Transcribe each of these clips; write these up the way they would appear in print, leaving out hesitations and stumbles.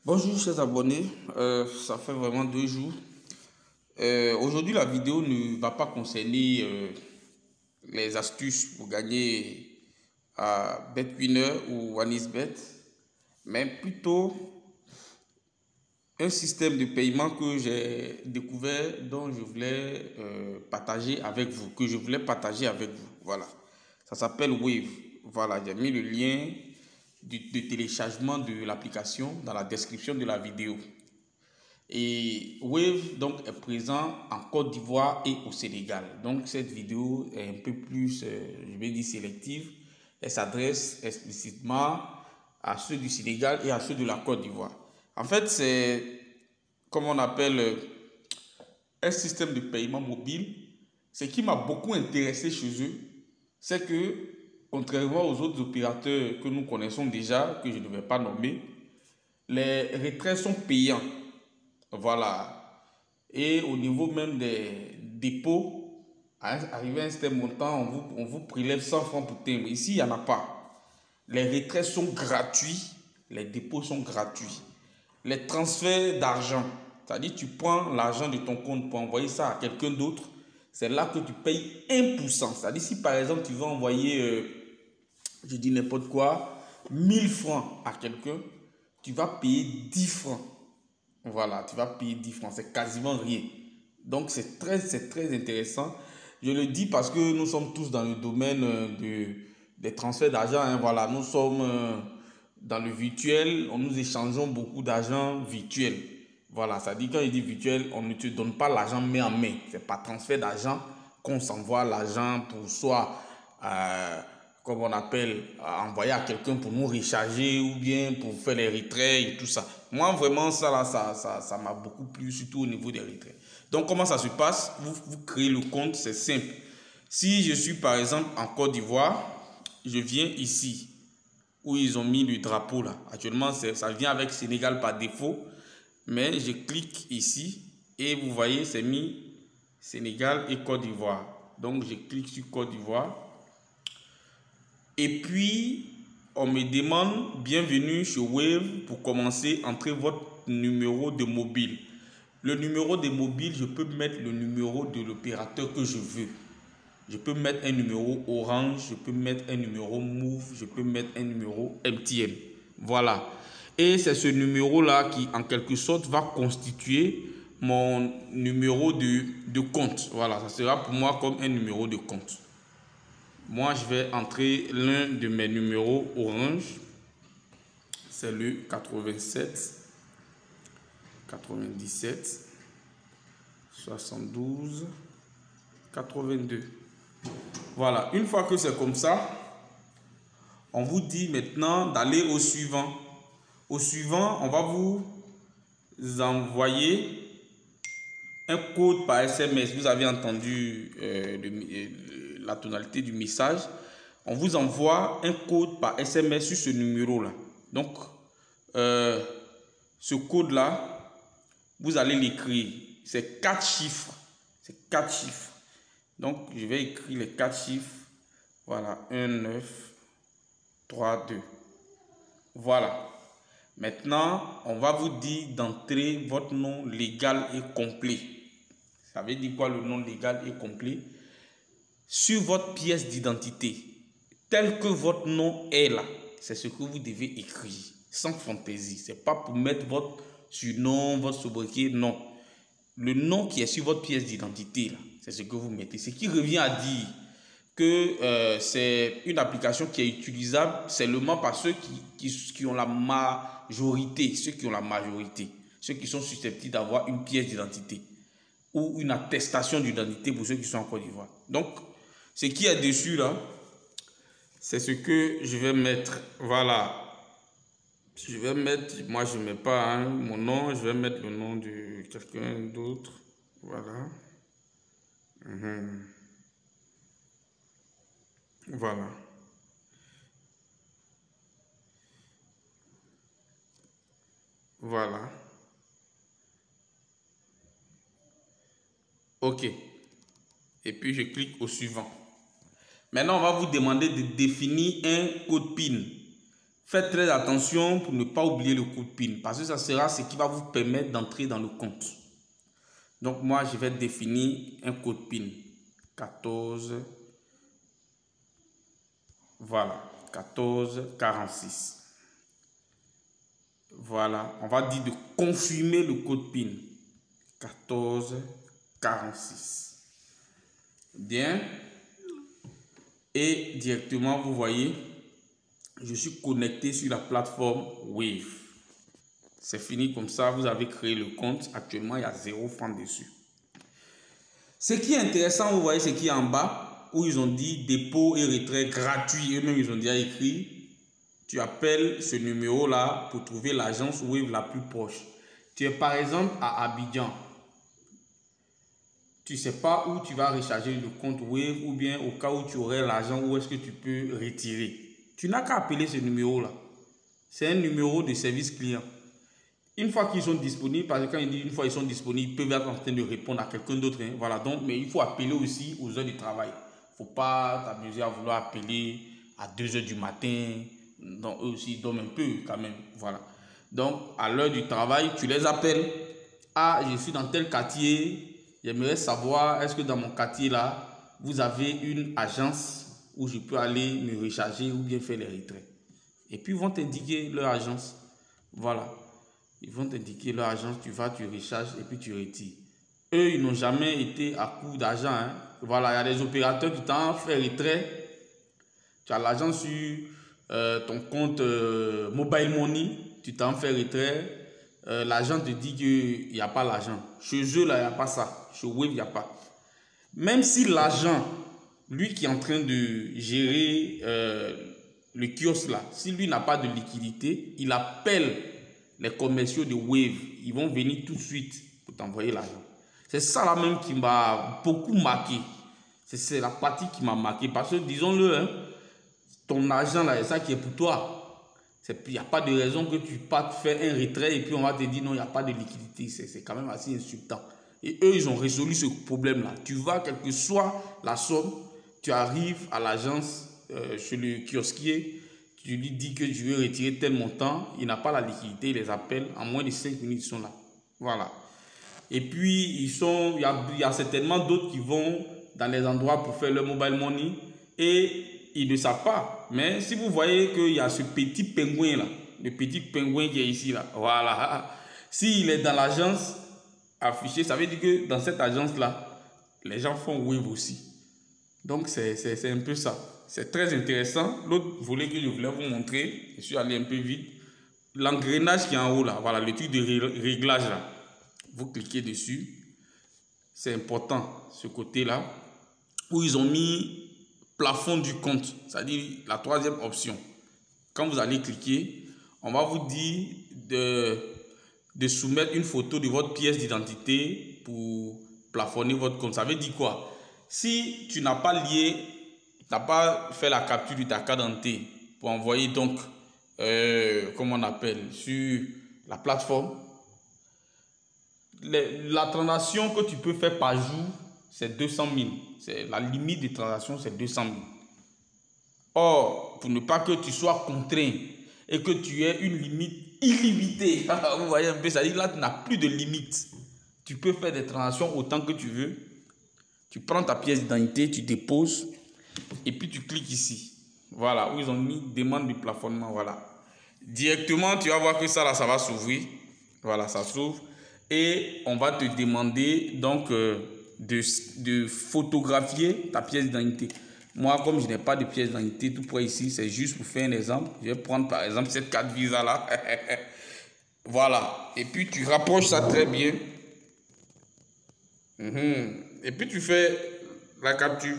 Bonjour chers abonnés, ça fait vraiment 2 jours. Aujourd'hui la vidéo ne va pas concerner les astuces pour gagner à BetWinner ou OneXBet, mais plutôt un système de paiement que j'ai découvert dont je voulais partager avec vous, Voilà, ça s'appelle Wave. Voilà, j'ai mis le lien de téléchargement de l'application dans la description de la vidéo. Et Wave donc est présent en Côte d'Ivoire et au Sénégal. Donc cette vidéo est un peu plus, je vais dire, sélective. Elle s'adresse explicitement à ceux du Sénégal et à ceux de la Côte d'Ivoire. En fait, c'est comme on appelle un système de paiement mobile. Ce qui m'a beaucoup intéressé chez eux, c'est que contrairement aux autres opérateurs que nous connaissons déjà, que je ne vais pas nommer, les retraits sont payants. Voilà. Et au niveau même des dépôts, arrivé à un certain montant, on vous prélève 100 francs pour timbre. Ici, il n'y en a pas. Les retraits sont gratuits, les dépôts sont gratuits. Les transferts d'argent, c'est-à-dire tu prends l'argent de ton compte pour envoyer ça à quelqu'un d'autre, c'est là que tu payes 1%. C'est-à-dire si par exemple tu veux envoyer, je dis n'importe quoi, 1000 francs à quelqu'un, tu vas payer 10 francs. Voilà, tu vas payer 10 francs, c'est quasiment rien. Donc c'est très intéressant. Je le dis parce que nous sommes tous dans le domaine des transferts d'argent. Voilà, nous sommes dans le virtuel, nous échangeons beaucoup d'argent virtuel. Voilà, ça dit quand il dit virtuel, on ne te donne pas l'argent main en main. C'est pas transfert d'argent qu'on s'envoie l'argent pour soit, comme on appelle, envoyer à quelqu'un pour nous recharger ou bien pour faire les retraits et tout ça. Moi, vraiment, ça là, ça m'a beaucoup plu, surtout au niveau des retraits. Donc, comment ça se passe? Vous créez le compte, c'est simple. Si je suis par exemple en Côte d'Ivoire, je viens ici où ils ont mis le drapeau là. Actuellement, ça vient avec Sénégal par défaut. Mais je clique ici et vous voyez, c'est mis Sénégal et Côte d'Ivoire. Donc, je clique sur Côte d'Ivoire. Et puis, on me demande bienvenue chez Wave pour commencer, entrez votre numéro de mobile. Le numéro de mobile, je peux mettre le numéro de l'opérateur que je veux. Je peux mettre un numéro Orange, je peux mettre un numéro Move, je peux mettre un numéro MTN. Voilà. Et c'est ce numéro-là qui, en quelque sorte, va constituer mon numéro de compte. Voilà, ça sera pour moi comme un numéro de compte. Moi, je vais entrer l'un de mes numéros Orange. C'est le 87 97 72 82. Voilà, une fois que c'est comme ça, on vous dit maintenant d'aller au suivant. Au suivant, on va vous envoyer un code par SMS. Vous avez entendu la tonalité du message. On vous envoie un code par SMS sur ce numéro-là. Donc, ce code-là, vous allez l'écrire. C'est 4 chiffres. C'est 4 chiffres. Donc, je vais écrire les 4 chiffres. Voilà, 1, 9, 3, 2. Voilà. Maintenant, on va vous dire d'entrer votre nom légal et complet. Ça veut dire quoi le nom légal et complet? Sur votre pièce d'identité, tel que votre nom est là, c'est ce que vous devez écrire, sans fantaisie. Ce n'est pas pour mettre votre surnom, votre sobriquet, non. Le nom qui est sur votre pièce d'identité, c'est ce que vous mettez. Ce qui revient à dire que c'est une application qui est utilisable seulement par ceux qui ont la majorité, ceux qui sont susceptibles d'avoir une pièce d'identité ou une attestation d'identité pour ceux qui sont en Côte d'Ivoire. Donc, ce qui est dessus là, c'est ce que je vais mettre. Voilà. Je vais mettre, moi je ne mets pas mon nom, je vais mettre le nom de quelqu'un d'autre. Voilà. Voilà. Voilà. OK. Et puis je clique au suivant. Maintenant, on va vous demander de définir un code PIN. Faites très attention pour ne pas oublier le code PIN parce que ça sera ce qui va vous permettre d'entrer dans le compte. Donc moi, je vais définir un code PIN. 14. Voilà. 1446. Voilà. On va dire de confirmer le code PIN. 1446. Bien. Et directement, vous voyez, je suis connecté sur la plateforme Wave. C'est fini comme ça, vous avez créé le compte. Actuellement, il y a 0 francs dessus. Ce qui est intéressant, vous voyez, c'est qu'il y a en bas où ils ont dit dépôt et retrait gratuit. Eux-mêmes, ils ont déjà écrit. Tu appelles ce numéro-là pour trouver l'agence Wave la plus proche. Tu es par exemple à Abidjan. Tu ne sais pas où tu vas recharger le compte Wave ou bien au cas où tu aurais l'argent, où est-ce que tu peux retirer. Tu n'as qu'à appeler ce numéro-là. C'est un numéro de service client. Une fois qu'ils sont disponibles, parce que quand ils disent une fois ils sont disponibles, ils peuvent être en train de répondre à quelqu'un d'autre. Hein. Voilà, donc, mais il faut appeler aussi aux heures du travail. Il ne faut pas t'amuser à vouloir appeler à 2 heures du matin. Donc, eux aussi, ils dorment un peu quand même. Voilà. Donc, à l'heure du travail, tu les appelles. Ah, je suis dans tel quartier. J'aimerais savoir, est-ce que dans mon quartier là, vous avez une agence où je peux aller me recharger ou bien faire les retraits. Et puis, ils vont t'indiquer leur agence. Voilà. Ils vont t'indiquer leur agence, tu vas, tu recharges et puis tu retires. Eux, ils n'ont jamais été à court d'argent. Hein. Voilà, il y a des opérateurs qui t'en font retrait. Tu as l'argent sur ton compte Mobile Money, tu t'en fais retrait. L'agent te dit qu'il n'y a pas l'argent. Chez eux, là, il n'y a pas ça. Chez Wave, il n'y a pas. Même si l'agent, lui qui est en train de gérer le kiosque là, si lui n'a pas de liquidité, il appelle les commerciaux de Wave. Ils vont venir tout de suite pour t'envoyer l'argent. C'est ça là même qui m'a beaucoup marqué. C'est la partie qui m'a marqué. Parce que disons-le, hein, ton argent là, c'est ça qui est pour toi. Il n'y a pas de raison que tu partes faire un retrait et puis on va te dire non, il n'y a pas de liquidité. C'est quand même assez insultant. Et eux, ils ont résolu ce problème-là. Tu vas, quelle que soit la somme, tu arrives à l'agence, chez le kiosquier, tu lui dis que tu veux retirer tel montant, il n'a pas la liquidité, il les appelle, en moins de 5 minutes, ils sont là. Voilà. Et puis, il y a certainement d'autres qui vont dans les endroits pour faire leur mobile money et ils ne savent pas. Mais si vous voyez qu'il y a ce petit pingouin là, le petit pingouin qui est ici là, voilà. S'il est dans l'agence affiché, ça veut dire que dans cette agence là, les gens font Wave aussi. Donc c'est un peu ça. C'est très intéressant. L'autre volet que je voulais vous montrer, je suis allé un peu vite. L'engrenage qui est en haut là, voilà le truc de réglage là. Vous cliquez dessus. C'est important ce côté là où ils ont mis plafond du compte, c'est-à-dire la troisième option. Quand vous allez cliquer, on va vous dire de soumettre une photo de votre pièce d'identité pour plafonner votre compte. Ça veut dire quoi? Si tu n'as pas lié, tu n'as pas fait la capture de ta carte d'identité pour envoyer donc, comment on appelle, sur la plateforme, la transaction que tu peux faire par jour, c'est 200 000. La limite de transaction, c'est 200 000. Or, pour ne pas que tu sois contraint et que tu aies une limite illimitée, vous voyez un peu, ça dit là, tu n'as plus de limite. Tu peux faire des transactions autant que tu veux. Tu prends ta pièce d'identité, tu déposes et puis tu cliques ici. Voilà, où ils ont mis demande de plafonnement. Voilà. Directement, tu vas voir que ça, là, ça va s'ouvrir. Voilà, ça s'ouvre. Et on va te demander donc de photographier ta pièce d'identité. Moi, comme je n'ai pas de pièce d'identité tout près ici, c'est juste pour faire un exemple. Je vais prendre par exemple cette carte Visa là. Voilà. Et puis tu rapproches ça très bien. Et puis tu fais la capture.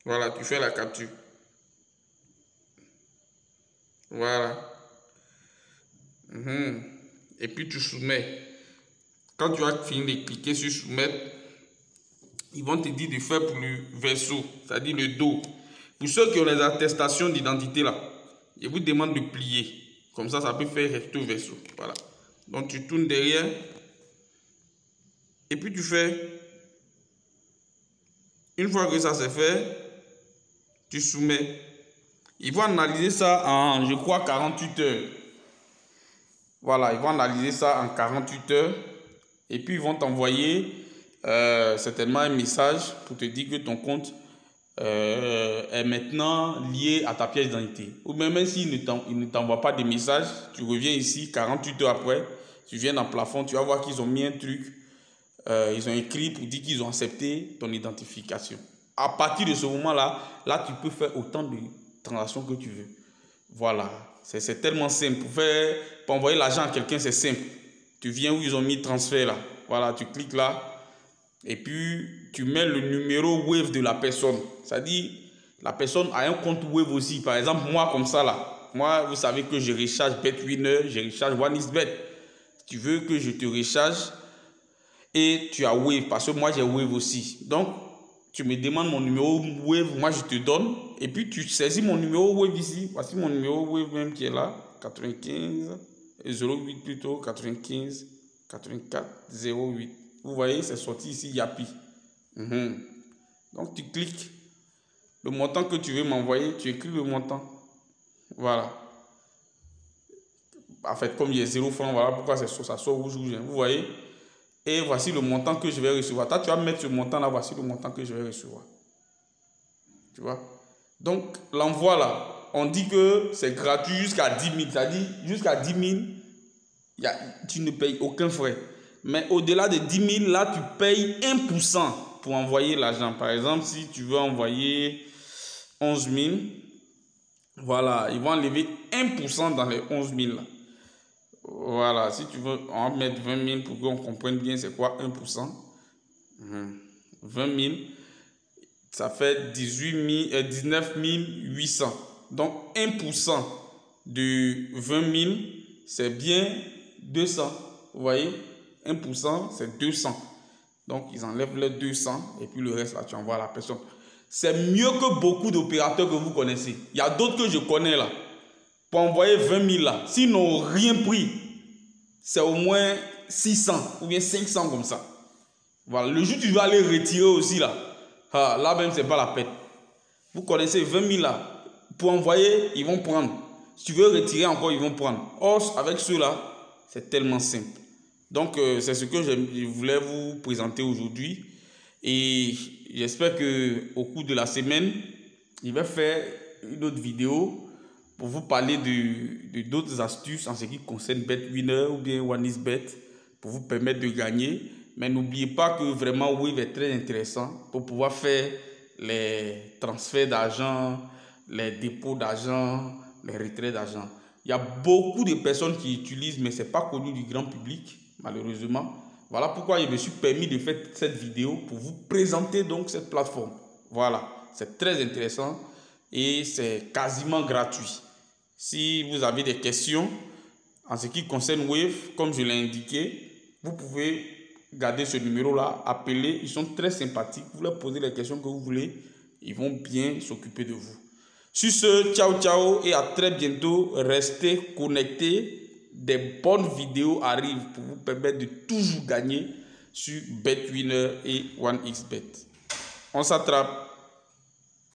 Voilà, tu fais la capture. Voilà. Et puis tu soumets. Quand tu as fini de cliquer sur soumettre, ils vont te dire de faire pour le verso, c'est-à-dire le dos. Pour ceux qui ont les attestations d'identité là, ils vous demandent de plier. Comme ça, ça peut faire recto verso. Voilà. Donc tu tournes derrière. Et puis tu fais. Une fois que ça c'est fait, tu soumets. Ils vont analyser ça en, je crois, 48 heures. Voilà, ils vont analyser ça en 48 heures. Et puis, ils vont t'envoyer certainement un message pour te dire que ton compte est maintenant lié à ta pièce d'identité. Ou même s'ils ne t'envoient pas de message, tu reviens ici 48 heures après, tu viens dans le plafond, tu vas voir qu'ils ont mis un truc, ils ont écrit pour dire qu'ils ont accepté ton identification. À partir de ce moment-là, là, tu peux faire autant de transactions que tu veux. Voilà, c'est tellement simple. Pour envoyer l'argent à quelqu'un, c'est simple. Tu viens où ils ont mis transfert là. Voilà, tu cliques là. Et puis, tu mets le numéro Wave de la personne. C'est-à-dire, la personne a un compte Wave aussi. Par exemple, moi, comme ça là. Moi, vous savez que je recharge BetWinner, je recharge OneXBet. Tu veux que je te recharge et tu as Wave. Parce que moi, j'ai Wave aussi. Donc, tu me demandes mon numéro Wave, moi je te donne. Et puis tu saisis mon numéro Wave ici. Voici mon numéro Wave même qui est là. 95 08 plutôt. 95 84 08. Vous voyez, c'est sorti ici, Yapi. Donc tu cliques. Le montant que tu veux m'envoyer, tu écris le montant. Voilà. En fait, comme il y a 0 francs, voilà pourquoi ça sort rouge. Vous voyez? Et voici le montant que je vais recevoir. Toi, tu vas mettre ce montant là, voici le montant que je vais recevoir. Tu vois? Donc, l'envoi là, on dit que c'est gratuit jusqu'à 10 000. C'est-à-dire, jusqu'à 10 000, tu ne payes aucun frais. Mais au-delà de 10 000, là, tu payes 1% pour envoyer l'argent. Par exemple, si tu veux envoyer 11 000, voilà, ils vont enlever 1% dans les 11 000 là. Voilà, si tu veux, on va mettre 20 000 pour qu'on comprenne bien c'est quoi 1%. 20 000, ça fait 19 800. Donc 1% de 20 000, c'est bien 200. Vous voyez, 1% c'est 200. Donc ils enlèvent les 200 et puis le reste là tu envoies à la personne. C'est mieux que beaucoup d'opérateurs que vous connaissez. Il y a d'autres que je connais là. Pour envoyer 20 000 là, s'ils n'ont rien pris, c'est au moins 600 ou bien 500 comme ça. Voilà, le jour où tu vas aller retirer aussi là, là même c'est pas la peine. Vous connaissez 20 000 là, pour envoyer, ils vont prendre. Si tu veux retirer encore, ils vont prendre. Or, avec ceux-là, c'est tellement simple. Donc, c'est ce que je voulais vous présenter aujourd'hui. Et j'espère qu'au cours de la semaine, je vais faire une autre vidéo pour vous parler de d'autres astuces en ce qui concerne BetWinner ou bien OneXBet pour vous permettre de gagner. Mais n'oubliez pas que vraiment Wave est très intéressant pour pouvoir faire les transferts d'argent, les dépôts d'argent, les retraits d'argent. Il y a beaucoup de personnes qui utilisent, mais ce n'est pas connu du grand public, malheureusement. Voilà pourquoi je me suis permis de faire cette vidéo pour vous présenter donc cette plateforme. Voilà, c'est très intéressant et c'est quasiment gratuit. Si vous avez des questions en ce qui concerne Wave, comme je l'ai indiqué, vous pouvez garder ce numéro-là, appeler. Ils sont très sympathiques. Vous leur posez les questions que vous voulez. Ils vont bien s'occuper de vous. Sur ce, ciao, ciao et à très bientôt. Restez connectés. Des bonnes vidéos arrivent pour vous permettre de toujours gagner sur BetWinner et OneXBet. On s'attrape.